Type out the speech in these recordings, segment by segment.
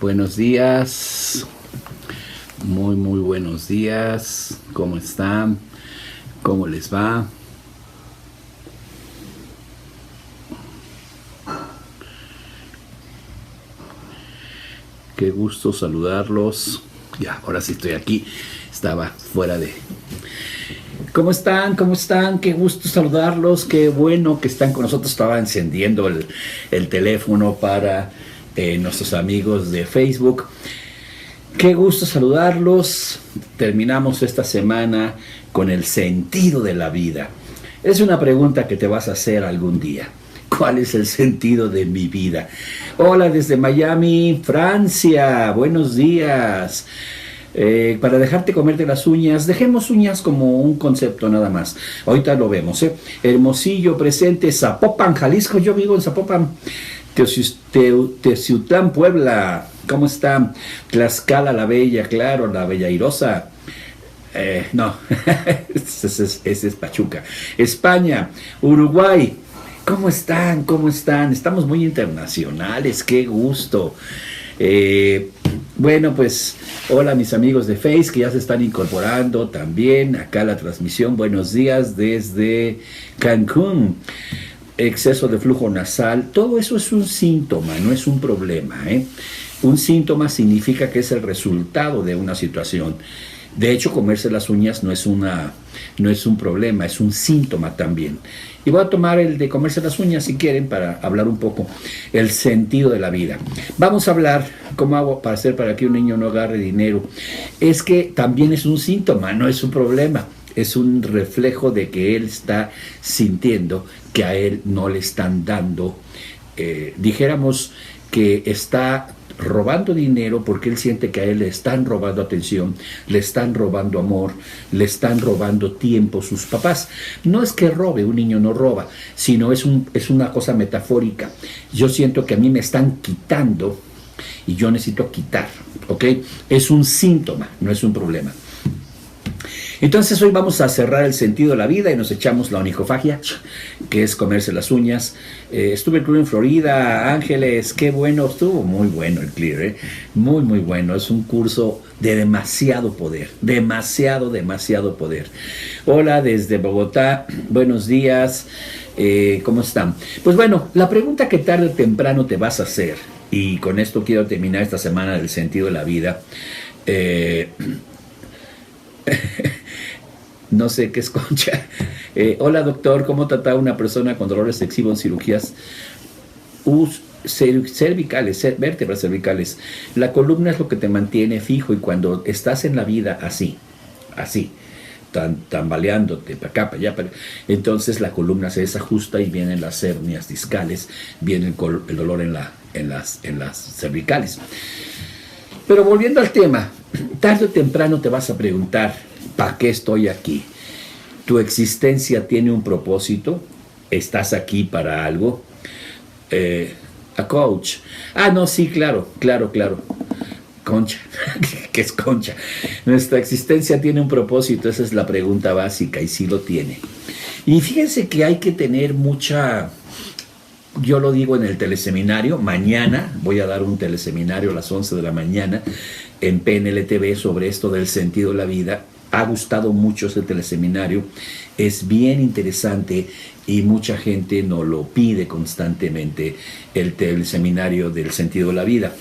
Buenos días, muy buenos días. ¿Cómo están? ¿Cómo les va? Qué gusto saludarlos. Ya, ahora sí estoy aquí. Estaba fuera de... ¿Cómo están? ¿Cómo están? Qué gusto saludarlos. Qué bueno que están con nosotros. Estaba encendiendo el teléfono para nuestros amigos de Facebook. Qué gusto saludarlos. Terminamos esta semana con el sentido de la vida. Es una pregunta que te vas a hacer algún día. ¿Cuál es el sentido de mi vida? Hola desde Miami, Francia. Buenos días. Para dejarte comerte las uñas, dejemos uñas como un concepto nada más. Ahorita lo vemos. Hermosillo presente, Zapopan, Jalisco. Yo vivo en Zapopan. Teciutlán, Puebla. ¿Cómo está? Tlaxcala la Bella, claro, la Bella Airosa. No, ese es Pachuca. España, Uruguay. ¿Cómo están? ¿Cómo están? Estamos muy internacionales, qué gusto. Bueno, pues, hola mis amigos de Face que ya se están incorporando también acá a la transmisión. Buenos días desde Cancún. Exceso de flujo nasal, todo eso es un síntoma, no es un problema, ¿eh? Un síntoma significa que es el resultado de una situación. De hecho, comerse las uñas no es un problema, es un síntoma también. Y voy a tomar el de comerse las uñas si quieren para hablar un poco el sentido de la vida. Vamos a hablar cómo hago para hacer para que un niño no agarre dinero. Es que también es un síntoma, no es un problema. Es un reflejo de que él está sintiendo que a él no le están dando, dijéramos que está robando dinero porque él siente que a él le están robando atención, le están robando amor, le están robando tiempo sus papás. No es que robe, un niño no roba, sino es una cosa metafórica. Yo siento que a mí me están quitando y yo necesito quitar, ¿ok? Es un síntoma, no es un problema. Entonces hoy vamos a cerrar el sentido de la vida y nos echamos la onicofagia, que es comerse las uñas. Estuve en Florida, Ángeles, qué bueno, estuvo muy bueno el Clear, muy bueno. Es un curso de demasiado poder, demasiado poder. Hola desde Bogotá, buenos días, ¿cómo están? Pues bueno, la pregunta que tarde o temprano te vas a hacer, y con esto quiero terminar esta semana del sentido de la vida. No sé qué es concha. Hola doctor, ¿cómo tratar a una persona con dolores excesivos en cirugías cervicales, vértebras cervicales? La columna es lo que te mantiene fijo y cuando estás en la vida así, tambaleándote para acá, para allá, entonces la columna se desajusta y vienen las hernias discales, viene el dolor en las cervicales. Pero volviendo al tema, tarde o temprano te vas a preguntar, ¿para qué estoy aquí? ¿Tu existencia tiene un propósito? ¿Estás aquí para algo? A coach. No, sí, claro. Concha. ¿Qué es concha? Nuestra existencia tiene un propósito, esa es la pregunta básica y sí lo tiene. Y fíjense que hay que tener mucha... Yo lo digo en el teleseminario, mañana voy a dar un teleseminario a las 11 de la mañana en PNL TV sobre esto del sentido de la vida. Ha gustado mucho ese teleseminario, es bien interesante y mucha gente nos lo pide constantemente, el teleseminario del sentido de la vida.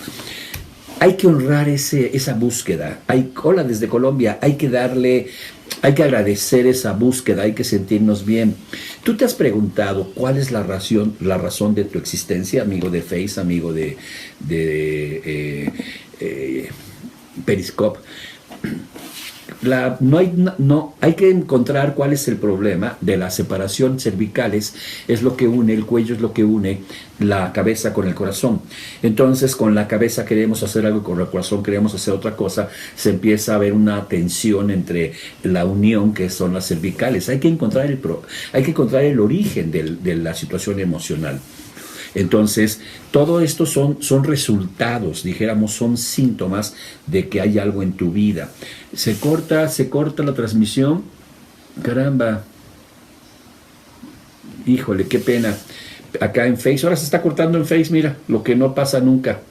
Hay que honrar esa búsqueda. Hola desde Colombia, hay que agradecer esa búsqueda, hay que sentirnos bien. ¿Tú te has preguntado cuál es la razón de tu existencia, amigo de Face, amigo de Periscope? Hay que encontrar cuál es el problema de la separación cervicales, es lo que une, el cuello es lo que une la cabeza con el corazón. Entonces con la cabeza queremos hacer algo, con el corazón queremos hacer otra cosa, se empieza a ver una tensión entre la unión que son las cervicales. Hay que encontrar el origen de la situación emocional. Entonces, todo esto son resultados, dijéramos, son síntomas de que hay algo en tu vida. Se corta la transmisión. Caramba. Híjole, qué pena. Acá en Face, ahora se está cortando en Face, mira, lo que no pasa nunca.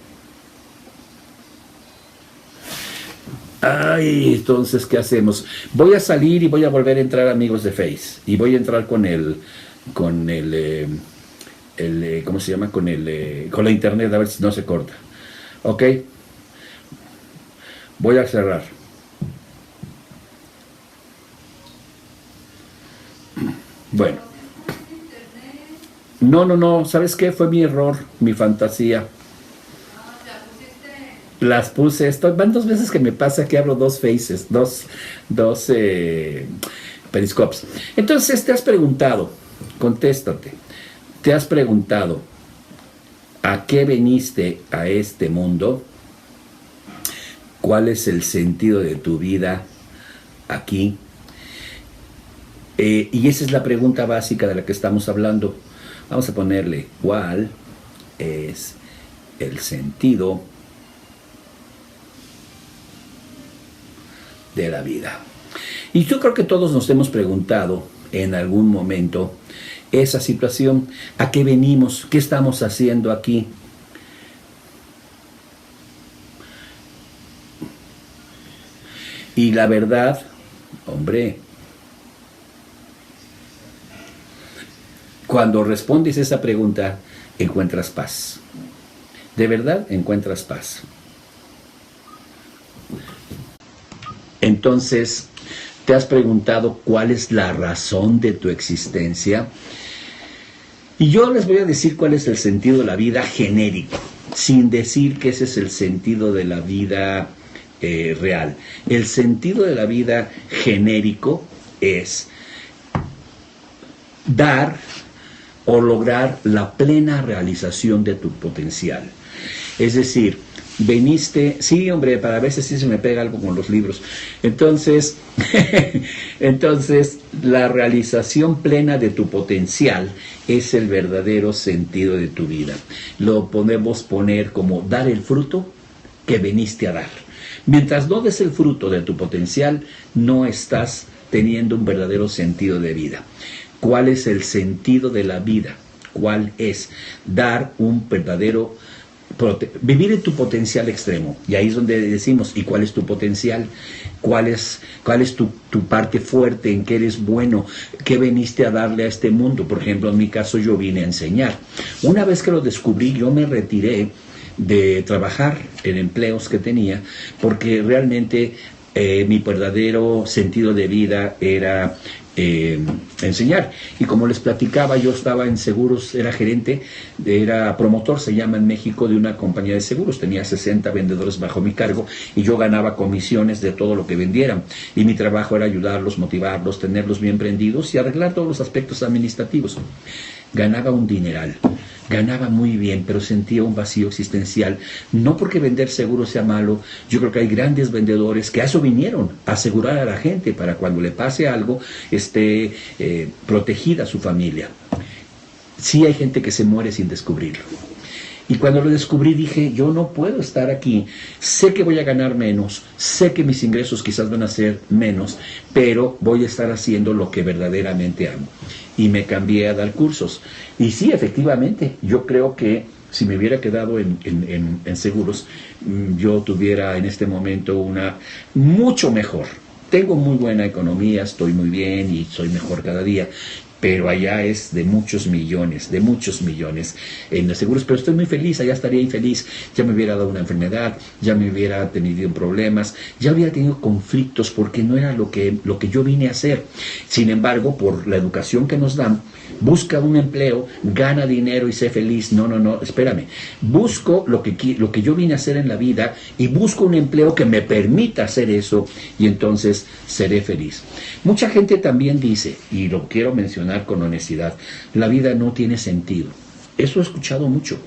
Ay, entonces, ¿qué hacemos? Voy a salir y voy a volver a entrar, amigos de Face. Y voy a entrar ¿cómo se llama? Con la internet, a ver si no se corta. ¿Ok? Voy a cerrar. Bueno. No, ¿sabes qué? Fue mi error, mi fantasía. Las puse, van 2 veces que me pasa que abro 2 faces, dos periscopes. Entonces te has preguntado, contéstate, te has preguntado, ¿a qué veniste a este mundo? ¿Cuál es el sentido de tu vida aquí? Y esa es la pregunta básica de la que estamos hablando. Vamos a ponerle, ¿cuál es el sentido de la vida? Y yo creo que todos nos hemos preguntado en algún momento esa situación, ¿a qué venimos? ¿Qué estamos haciendo aquí? Y la verdad, hombre, cuando respondes esa pregunta, encuentras paz. De verdad, encuentras paz. Entonces, ¿te has preguntado cuál es la razón de tu existencia? Y yo les voy a decir cuál es el sentido de la vida genérico, sin decir que ese es el sentido de la vida real. El sentido de la vida genérico es dar o lograr la plena realización de tu potencial. Es decir, veniste, sí, hombre, para veces sí se me pega algo con los libros. Entonces, la realización plena de tu potencial es el verdadero sentido de tu vida. Lo podemos poner como dar el fruto que veniste a dar. Mientras no des el fruto de tu potencial, no estás teniendo un verdadero sentido de vida. ¿Cuál es el sentido de la vida? ¿Cuál es? Dar un verdadero vivir en tu potencial extremo. Y ahí es donde decimos, ¿y cuál es tu potencial? ¿Cuál es tu parte fuerte? ¿En qué eres bueno? ¿Qué veniste a darle a este mundo? Por ejemplo, en mi caso yo vine a enseñar. Una vez que lo descubrí, yo me retiré de trabajar en empleos que tenía, porque realmente mi verdadero sentido de vida era enseñar. Y como les platicaba, yo estaba en seguros, era gerente, era promotor, se llama en México, de una compañía de seguros. Tenía 60 vendedores bajo mi cargo y yo ganaba comisiones de todo lo que vendieran. Y mi trabajo era ayudarlos, motivarlos, tenerlos bien prendidos y arreglar todos los aspectos administrativos. Ganaba un dineral. Ganaba muy bien, pero sentía un vacío existencial. No porque vender seguros sea malo. Yo creo que hay grandes vendedores que a eso vinieron, a asegurar a la gente para cuando le pase algo esté protegida su familia. Sí hay gente que se muere sin descubrirlo. Y cuando lo descubrí dije, yo no puedo estar aquí. Sé que voy a ganar menos, sé que mis ingresos quizás van a ser menos, pero voy a estar haciendo lo que verdaderamente amo. Y me cambié a dar cursos. Y sí, efectivamente, yo creo que si me hubiera quedado en seguros, yo tuviera en este momento una mucho mejor. Tengo muy buena economía, estoy muy bien y soy mejor cada día. Pero allá es de muchos millones en los seguros, pero estoy muy feliz, allá estaría infeliz, ya me hubiera dado una enfermedad, ya me hubiera tenido problemas, ya hubiera tenido conflictos porque no era lo que yo vine a hacer. Sin embargo, por la educación que nos dan, busca un empleo, gana dinero y sé feliz. No, espérame, busco lo que yo vine a hacer en la vida y busco un empleo que me permita hacer eso y entonces seré feliz. Mucha gente también dice, y lo quiero mencionar con honestidad, la vida no tiene sentido. Eso he escuchado mucho.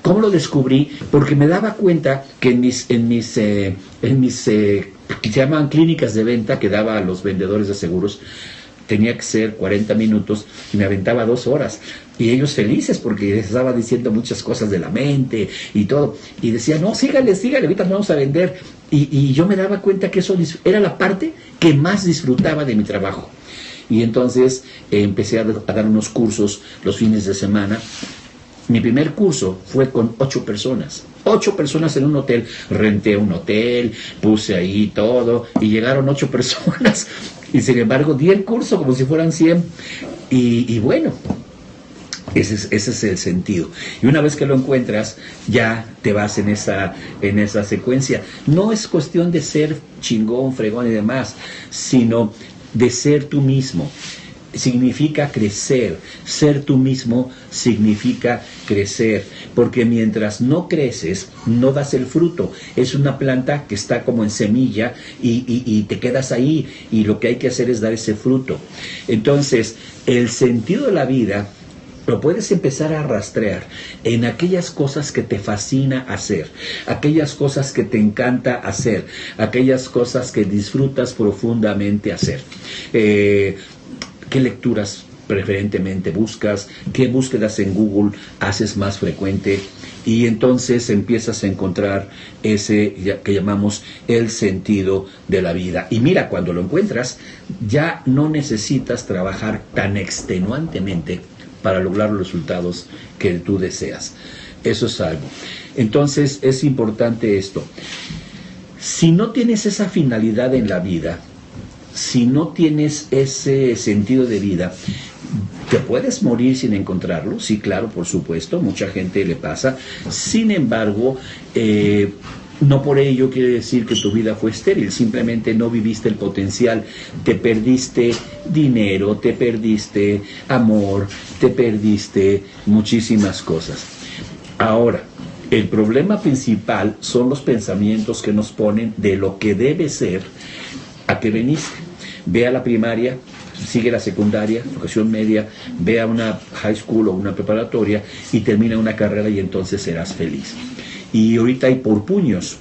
¿Cómo lo descubrí? Porque me daba cuenta que en mis que se llaman clínicas de venta que daba a los vendedores de seguros, tenía que ser 40 minutos y me aventaba 2 horas. Y ellos felices porque les estaba diciendo muchas cosas de la mente y todo. Y decía, no, sígale, ahorita nos vamos a vender. Y yo me daba cuenta que eso era la parte que más disfrutaba de mi trabajo. Y entonces empecé a dar unos cursos los fines de semana Mi primer curso fue con 8 personas. 8 personas en un hotel. Renté un hotel, puse ahí todo y llegaron 8 personas. Y sin embargo di el curso como si fueran 100. Y bueno, ese es el sentido. Y una vez que lo encuentras, ya te vas en esa secuencia. No es cuestión de ser chingón, fregón y demás, sino de ser tú mismo. Significa crecer. Ser tú mismo significa crecer, porque mientras no creces, no das el fruto. Es una planta que está como en semilla y te quedas ahí, y lo que hay que hacer es dar ese fruto. Entonces, el sentido de la vida lo puedes empezar a rastrear en aquellas cosas que te fascina hacer, aquellas cosas que te encanta hacer, aquellas cosas que disfrutas profundamente hacer. ¿Qué lecturas preferentemente buscas? ¿Qué búsquedas en Google haces más frecuente? Y entonces empiezas a encontrar ese que llamamos el sentido de la vida. Y mira, cuando lo encuentras, ya no necesitas trabajar tan extenuantemente para lograr los resultados que tú deseas. Eso es algo. Entonces es importante esto. Si no tienes esa finalidad en la vida, si no tienes ese sentido de vida, ¿te puedes morir sin encontrarlo? Sí, claro, por supuesto, mucha gente le pasa. Sin embargo, no por ello quiere decir que tu vida fue estéril, simplemente no viviste el potencial, te perdiste dinero, te perdiste amor, te perdiste muchísimas cosas. Ahora, el problema principal son los pensamientos que nos ponen de lo que debe ser a que veniste. Ve a la primaria, sigue la secundaria, educación media, ve a una high school o una preparatoria y termina una carrera y entonces serás feliz. Y ahorita hay por puños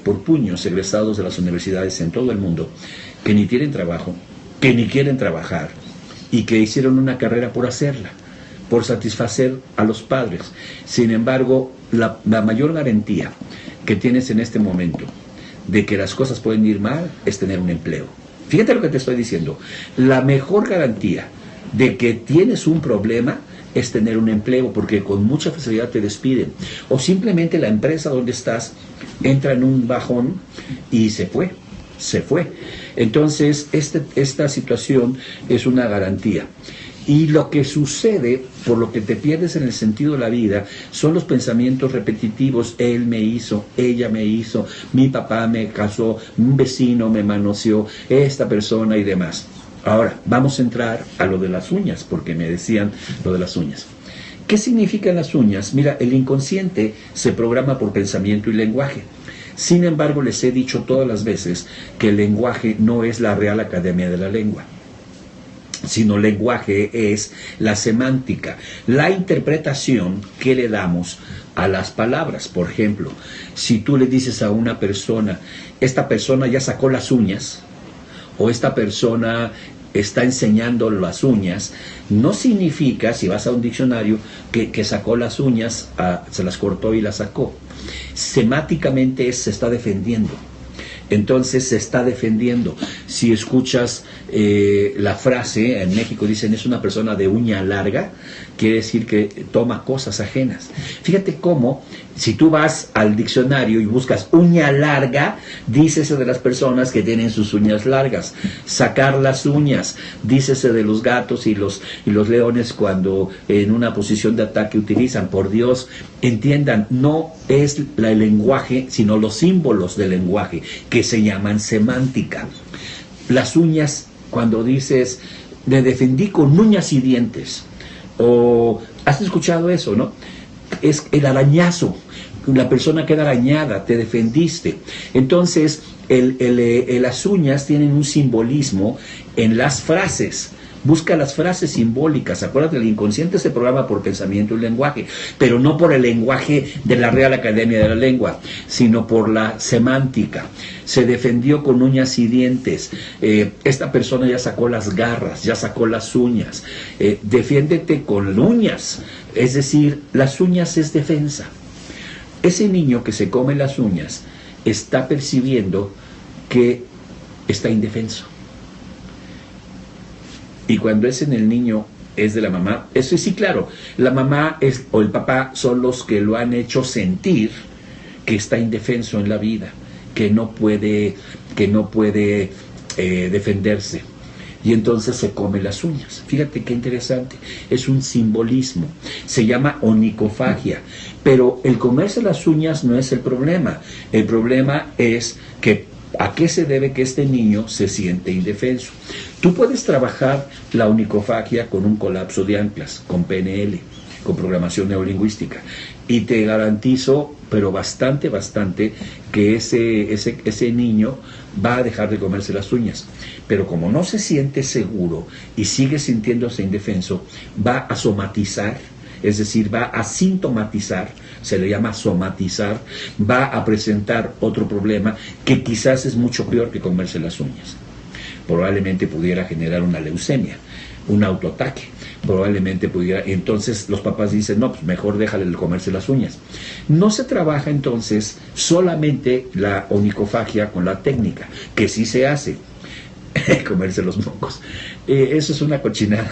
egresados de las universidades en todo el mundo que ni tienen trabajo, que ni quieren trabajar y que hicieron una carrera por hacerla, por satisfacer a los padres. Sin embargo, la mayor garantía que tienes en este momento de que las cosas pueden ir mal es tener un empleo. Fíjate lo que te estoy diciendo. La mejor garantía de que tienes un problema es tener un empleo, porque con mucha facilidad te despiden. O simplemente la empresa donde estás entra en un bajón y se fue. Entonces, esta situación es una garantía. Y lo que sucede, por lo que te pierdes en el sentido de la vida, son los pensamientos repetitivos. Él me hizo, ella me hizo, mi papá me casó, un vecino me manoseó, esta persona y demás. Ahora, vamos a entrar a lo de las uñas, porque me decían lo de las uñas. ¿Qué significan las uñas? Mira, el inconsciente se programa por pensamiento y lenguaje. Sin embargo, les he dicho todas las veces que el lenguaje no es la Real Academia de la Lengua, sino lenguaje es la semántica, la interpretación que le damos a las palabras. Por ejemplo, si tú le dices a una persona, esta persona ya sacó las uñas, o esta persona está enseñando las uñas, no significa, si vas a un diccionario, que sacó las uñas, se las cortó y las sacó. Semáticamente se está defendiendo. Entonces se está defendiendo. Si escuchas la frase, en México dicen es una persona de uña larga, quiere decir que toma cosas ajenas. Fíjate cómo, si tú vas al diccionario y buscas uña larga, dícese de las personas que tienen sus uñas largas. Sacar las uñas, dícese de los gatos y los leones cuando en una posición de ataque utilizan. Por Dios, entiendan, no es el lenguaje, sino los símbolos del lenguaje, que se llaman semántica. Las uñas, cuando dices, me defendí con uñas y dientes, o has escuchado eso, ¿no? Es el arañazo, la persona queda arañada, te defendiste. Entonces, las uñas tienen un simbolismo en las frases. Busca las frases simbólicas. Acuérdate, el inconsciente se programa por pensamiento y lenguaje, pero no por el lenguaje de la Real Academia de la Lengua, sino por la semántica. Se defendió con uñas y dientes. Esta persona ya sacó las garras, ya sacó las uñas. Defiéndete con uñas. Es decir, las uñas es defensa. Ese niño que se come las uñas está percibiendo que está indefenso. Y cuando es en el niño es de la mamá. Eso sí, claro, la mamá o el papá son los que lo han hecho sentir que está indefenso en la vida, que no puede defenderse. Y entonces se come las uñas. Fíjate qué interesante, es un simbolismo, se llama onicofagia, pero el comerse las uñas no es el problema es que ¿a qué se debe que este niño se siente indefenso? Tú puedes trabajar la onicofagia con un colapso de anclas, con PNL, con programación neurolingüística, y te garantizo, pero bastante, que ese niño va a dejar de comerse las uñas. Pero como no se siente seguro y sigue sintiéndose indefenso, va a somatizar, es decir, va a sintomatizar, se le llama somatizar, va a presentar otro problema que quizás es mucho peor que comerse las uñas. Probablemente pudiera generar una leucemia, un autoataque, probablemente pudiera. Entonces los papás dicen, no, pues mejor déjale el comerse las uñas. No se trabaja entonces solamente la onicofagia con la técnica, que sí se hace, comerse los mocos. Eso es una cochinada.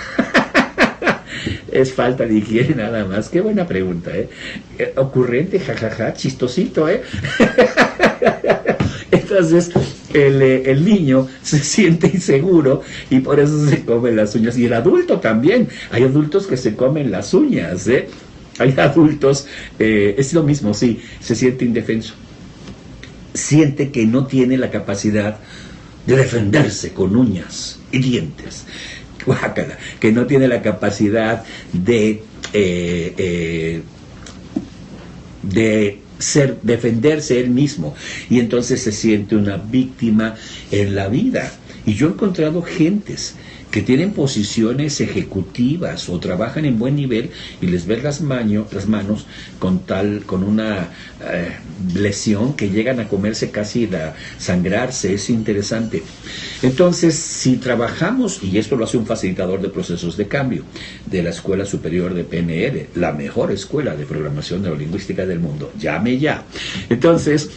Es falta de higiene nada más. Qué buena pregunta, ocurrente, jajaja, chistosito, Entonces el niño se siente inseguro y por eso se come las uñas. Y el adulto también. Hay adultos que se comen las uñas, Hay adultos, es lo mismo, sí, se siente indefenso. Siente que no tiene la capacidad de defenderse con uñas y dientes. Guácala, que no tiene la capacidad de defenderse él mismo, y entonces se siente una víctima en la vida. Y yo he encontrado gentes que tienen posiciones ejecutivas o trabajan en buen nivel y les ves las manos con una lesión que llegan a comerse casi a sangrarse. Es interesante. Entonces, si trabajamos, y esto lo hace un facilitador de procesos de cambio de la Escuela Superior de PNL, la mejor escuela de programación neurolingüística del mundo, llame ya. Entonces,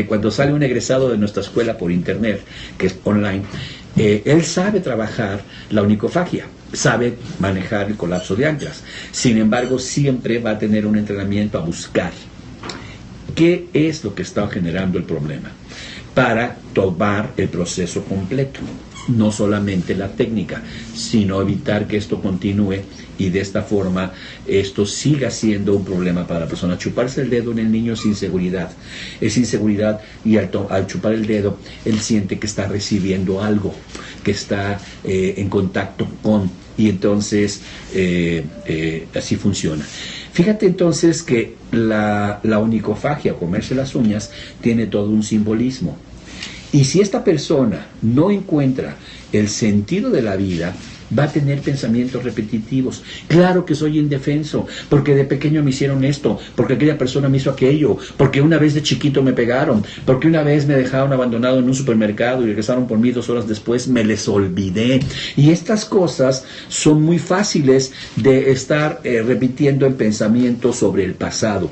cuando sale un egresado de nuestra escuela por internet, que es online, él sabe trabajar la onicofagia, sabe manejar el colapso de anclas. Sin embargo, siempre va a tener un entrenamiento a buscar qué es lo que está generando el problema para tomar el proceso completo, no solamente la técnica, sino evitar que esto continúe y de esta forma esto siga siendo un problema para la persona. Chuparse el dedo en el niño es inseguridad, y al chupar el dedo él siente que está recibiendo algo, que está en contacto con, y entonces así funciona. Fíjate entonces que la onicofagia, comerse las uñas, tiene todo un simbolismo. Y si esta persona no encuentra el sentido de la vida, va a tener pensamientos repetitivos. Claro que soy indefenso, porque de pequeño me hicieron esto, porque aquella persona me hizo aquello, porque una vez de chiquito me pegaron, porque una vez me dejaron abandonado en un supermercado y regresaron por mí 2 horas después, me les olvidé. Y estas cosas son muy fáciles de estar repitiendo en pensamientos sobre el pasado.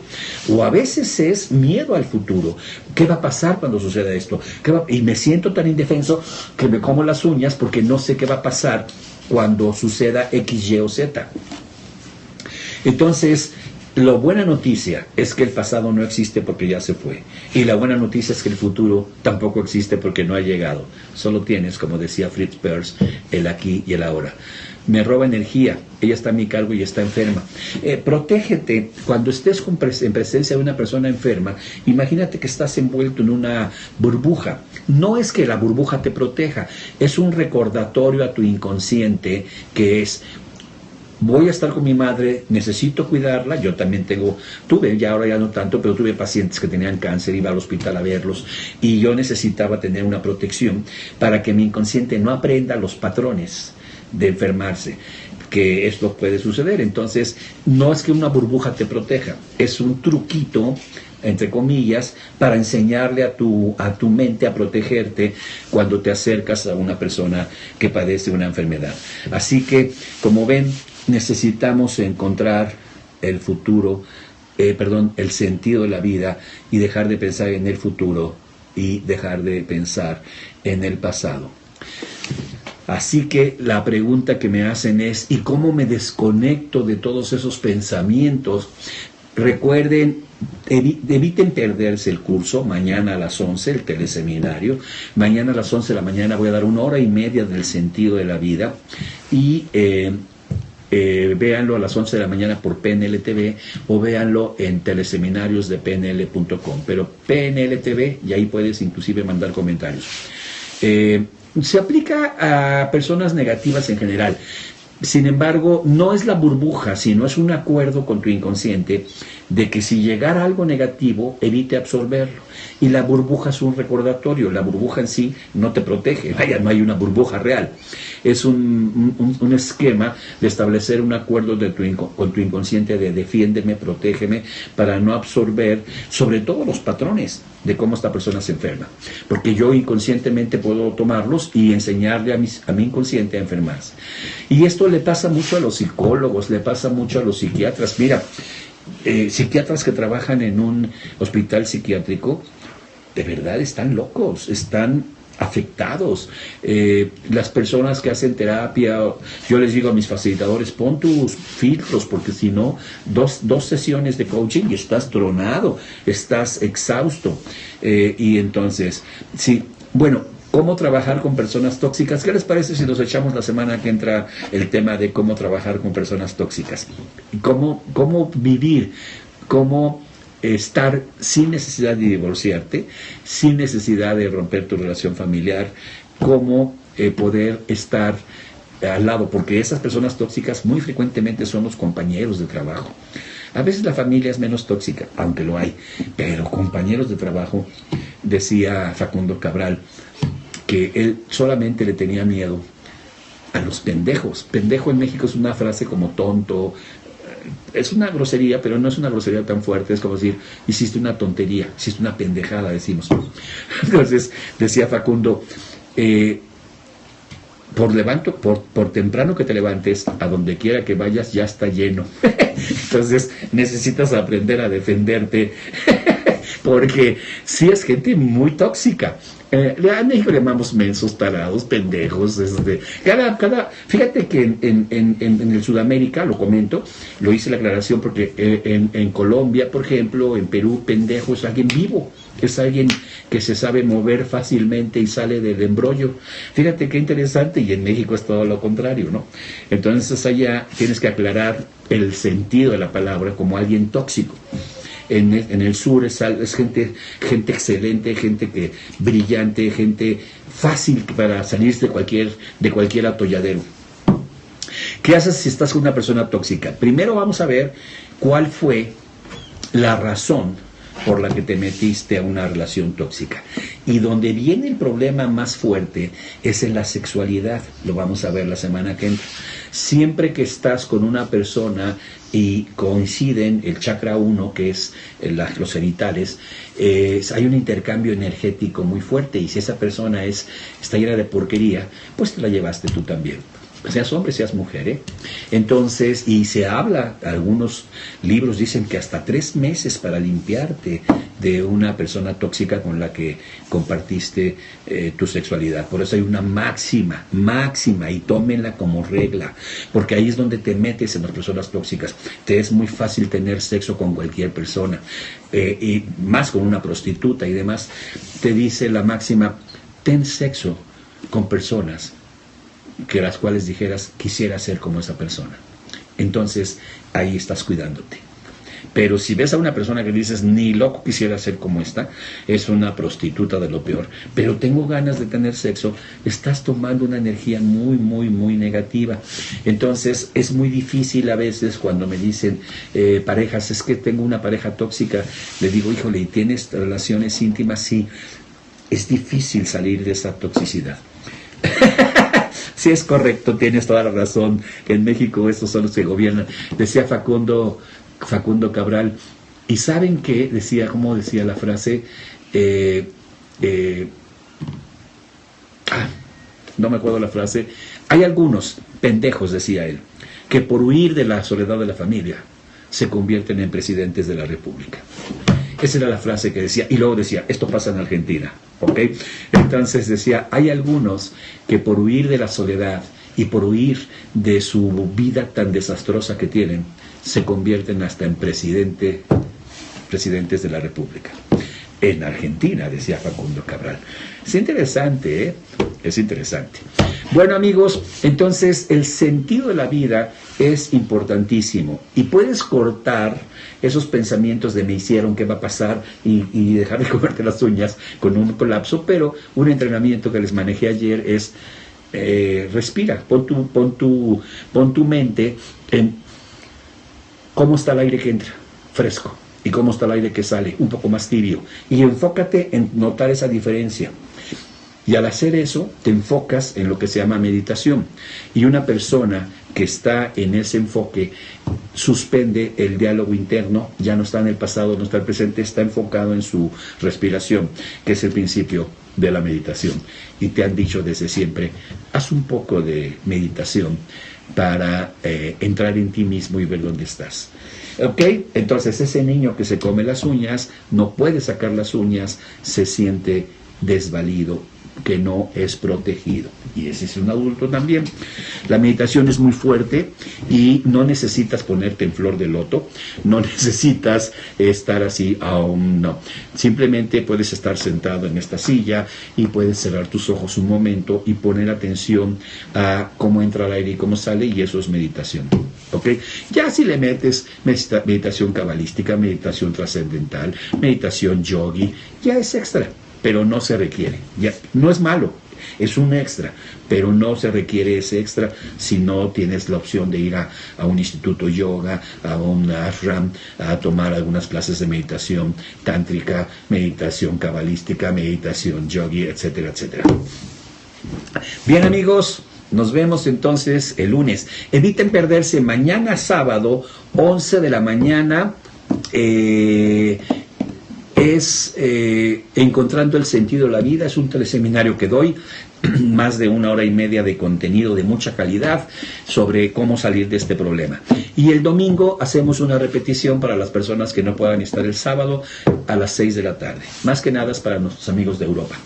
O a veces es miedo al futuro. ¿Qué va a pasar cuando suceda esto? Y me siento tan indefenso que me como las uñas porque no sé qué va a pasar cuando suceda X, Y o Z. Entonces, la buena noticia es que el pasado no existe porque ya se fue. Y la buena noticia es que el futuro tampoco existe porque no ha llegado. Solo tienes, como decía Fritz Perls, el aquí y el ahora. Me roba energía, ella está a mi cargo y está enferma. Protégete cuando estés en presencia de una persona enferma. Imagínate que estás envuelto en una burbuja. No es que la burbuja te proteja, es un recordatorio a tu inconsciente que es: voy a estar con mi madre, necesito cuidarla. Yo también tuve, ya ahora ya no tanto, pero tuve pacientes que tenían cáncer, iba al hospital a verlos, y yo necesitaba tener una protección para que mi inconsciente no aprenda los patrones de enfermarse, que esto puede suceder. Entonces, no es que una burbuja te proteja, es un truquito, entre comillas, para enseñarle a tu mente a protegerte cuando te acercas a una persona que padece una enfermedad. Así que, como ven, necesitamos encontrar el sentido de la vida, y dejar de pensar en el futuro y dejar de pensar en el pasado. Así que la pregunta que me hacen es, ¿y cómo me desconecto de todos esos pensamientos? Recuerden, eviten perderse el curso, mañana a las 11, el teleseminario. Mañana a las 11 de la mañana voy a dar 1 hora y media del sentido de la vida, y véanlo a las 11 de la mañana por PNL TV, o véanlo en teleseminarios de pnl.com, pero PNL TV, y ahí puedes inclusive mandar comentarios. Se aplica a personas negativas en general. Sin embargo, no es la burbuja, sino es un acuerdo con tu inconsciente de que si llegara algo negativo, evite absorberlo. Y la burbuja es un recordatorio. La burbuja en sí no te protege. Vaya, no hay una burbuja real. Es un esquema de establecer un acuerdo con tu inconsciente de defiéndeme, protégeme, para no absorber sobre todo los patrones de cómo esta persona se enferma. Porque yo inconscientemente puedo tomarlos y enseñarle a mi inconsciente a enfermarse. Y esto le pasa mucho a los psicólogos, le pasa mucho a los psiquiatras. Mira, psiquiatras que trabajan en un hospital psiquiátrico, de verdad están locos, están afectados. Las personas que hacen terapia, yo les digo a mis facilitadores, pon tus filtros, porque si no, dos sesiones de coaching y estás tronado, estás exhausto. Y entonces, sí, bueno, ¿cómo trabajar con personas tóxicas? ¿Qué les parece si nos echamos la semana que entra el tema de cómo trabajar con personas tóxicas? ¿Cómo vivir? ¿Cómo estar sin necesidad de divorciarte, sin necesidad de romper tu relación familiar? ¿Cómo poder estar al lado? Porque esas personas tóxicas muy frecuentemente son los compañeros de trabajo. A veces la familia es menos tóxica, aunque lo hay, pero compañeros de trabajo, decía Facundo Cabral, que él solamente le tenía miedo a los pendejos. Pendejo en México es una frase como tonto, es una grosería, pero no es una grosería tan fuerte, es como decir, hiciste una tontería, hiciste una pendejada, decimos. Entonces, decía Facundo, por temprano que te levantes, a donde quiera que vayas ya está lleno. Entonces, necesitas aprender a defenderte, porque sí es gente muy tóxica. A México le llamamos mensos, tarados, pendejos. Fíjate que en el Sudamérica, lo comento, lo hice la aclaración porque en Colombia, por ejemplo, en Perú, pendejo es alguien vivo, es alguien que se sabe mover fácilmente y sale del embrollo. Fíjate qué interesante, y en México es todo lo contrario, ¿no? Entonces allá tienes que aclarar el sentido de la palabra como alguien tóxico. En el sur es gente excelente, gente brillante, gente fácil para salirse de cualquier atolladero. ¿Qué haces si estás con una persona tóxica? Primero vamos a ver cuál fue la razón por la que te metiste a una relación tóxica. Y donde viene el problema más fuerte es en la sexualidad. Lo vamos a ver la semana que entra. Siempre que estás con una persona y coinciden el chakra 1, que es los genitales, hay un intercambio energético muy fuerte, y si esa persona está llena de porquería, pues te la llevaste tú también. Seas hombre, seas mujer, Entonces, y se habla, algunos libros dicen que hasta 3 meses para limpiarte de una persona tóxica con la que compartiste tu sexualidad. Por eso hay una máxima, y tómenla como regla, porque ahí es donde te metes en las personas tóxicas. Te es muy fácil tener sexo con cualquier persona, y más con una prostituta y demás. Te dice la máxima, ten sexo con personas que las cuales dijeras, quisiera ser como esa persona. Entonces, ahí estás cuidándote. Pero si ves a una persona que dices, ni loco quisiera ser como esta, es una prostituta de lo peor, pero tengo ganas de tener sexo, estás tomando una energía muy, muy, muy negativa. Entonces, es muy difícil a veces cuando me dicen parejas, es que tengo una pareja tóxica, le digo, híjole, ¿y tienes relaciones íntimas? Sí, es difícil salir de esa toxicidad. Sí, es correcto, tienes toda la razón. En México estos son los que gobiernan. Decía Facundo Cabral, y ¿saben qué? ¿Cómo decía la frase? No me acuerdo la frase. Hay algunos pendejos, decía él, que por huir de la soledad de la familia se convierten en presidentes de la República. Esa era la frase que decía, y luego decía, esto pasa en Argentina, ¿ok? Entonces decía, hay algunos que por huir de la soledad y por huir de su vida tan desastrosa que tienen, se convierten hasta en presidentes de la República. En Argentina, decía Facundo Cabral. Es interesante, ¿eh? Es interesante. Bueno, amigos, entonces el sentido de la vida es importantísimo y puedes cortar esos pensamientos de me hicieron, qué va a pasar y dejar de comerte las uñas con un colapso, pero un entrenamiento que les manejé ayer es respira, pon tu mente en cómo está el aire que entra, fresco, y cómo está el aire que sale, un poco más tibio, y enfócate en notar esa diferencia. Y al hacer eso, te enfocas en lo que se llama meditación. Y una persona que está en ese enfoque suspende el diálogo interno, ya no está en el pasado, no está en el presente, está enfocado en su respiración, que es el principio de la meditación. Y te han dicho desde siempre, haz un poco de meditación para entrar en ti mismo y ver dónde estás. ¿Ok? Entonces ese niño que se come las uñas, no puede sacar las uñas, se siente desvalido, que no es protegido. Y ese es un adulto también. La meditación es muy fuerte y no necesitas ponerte en flor de loto, no necesitas estar así, aún no. Simplemente puedes estar sentado en esta silla y puedes cerrar tus ojos un momento y poner atención a cómo entra el aire y cómo sale, y eso es meditación. ¿Ok? Ya si le metes meditación cabalística, meditación trascendental, meditación yogi, ya es extra, pero no se requiere. Ya, no es malo, es un extra, pero no se requiere ese extra si no tienes la opción de ir a un instituto yoga, a un ashram, a tomar algunas clases de meditación tántrica, meditación cabalística, meditación yogi, etcétera, etcétera. Bien, amigos, nos vemos entonces el lunes. Eviten perderse mañana sábado, 11 de la mañana, Encontrando el sentido de la vida. Es un teleseminario que doy, más de 1 hora y media de contenido de mucha calidad sobre cómo salir de este problema. Y el domingo hacemos una repetición para las personas que no puedan estar el sábado a las 6 de la tarde. Más que nada es para nuestros amigos de Europa.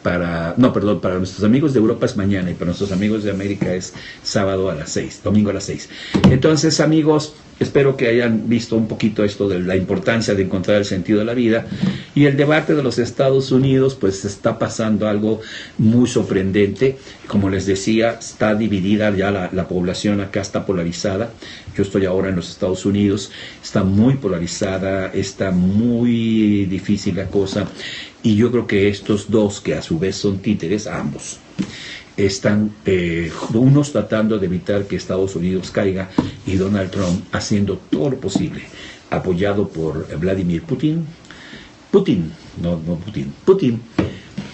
Para nuestros amigos de Europa es mañana, y para nuestros amigos de América es sábado a las 6, domingo a las 6. Entonces, amigos, espero que hayan visto un poquito esto de la importancia de encontrar el sentido de la vida. Y el debate de los Estados Unidos, pues está pasando algo muy sorprendente. Como les decía, está dividida ya la población, acá está polarizada. Yo estoy ahora en los Estados Unidos, está muy polarizada, está muy difícil la cosa. Y yo creo que estos dos, que a su vez son títeres, ambos, están unos tratando de evitar que Estados Unidos caiga, y Donald Trump haciendo todo lo posible, apoyado por Vladimir Putin.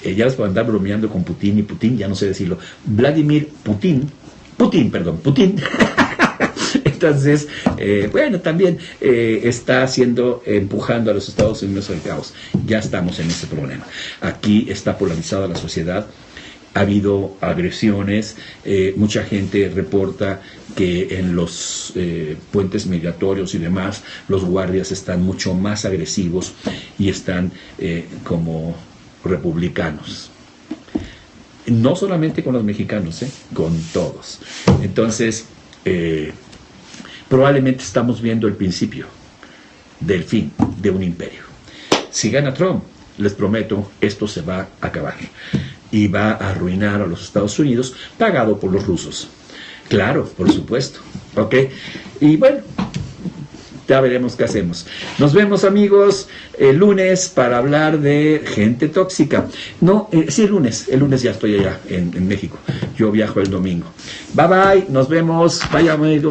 Ya les puedo andar bromeando con Putin y Putin, ya no sé decirlo. Vladimir Putin. Entonces, también está empujando a los Estados Unidos al caos. Ya estamos en ese problema. Aquí está polarizada la sociedad, ha habido agresiones, mucha gente reporta que en los puentes migratorios y demás, los guardias están mucho más agresivos y están como republicanos. No solamente con los mexicanos, con todos. Entonces, probablemente estamos viendo el principio del fin de un imperio. Si gana Trump, les prometo, esto se va a acabar y va a arruinar a los Estados Unidos, pagado por los rusos. Claro, por supuesto. ¿Ok? Y bueno, ya veremos qué hacemos. Nos vemos, amigos, el lunes para hablar de gente tóxica. No, sí, el lunes ya estoy allá en México. Yo viajo el domingo. Bye bye, nos vemos. Vaya, amigos de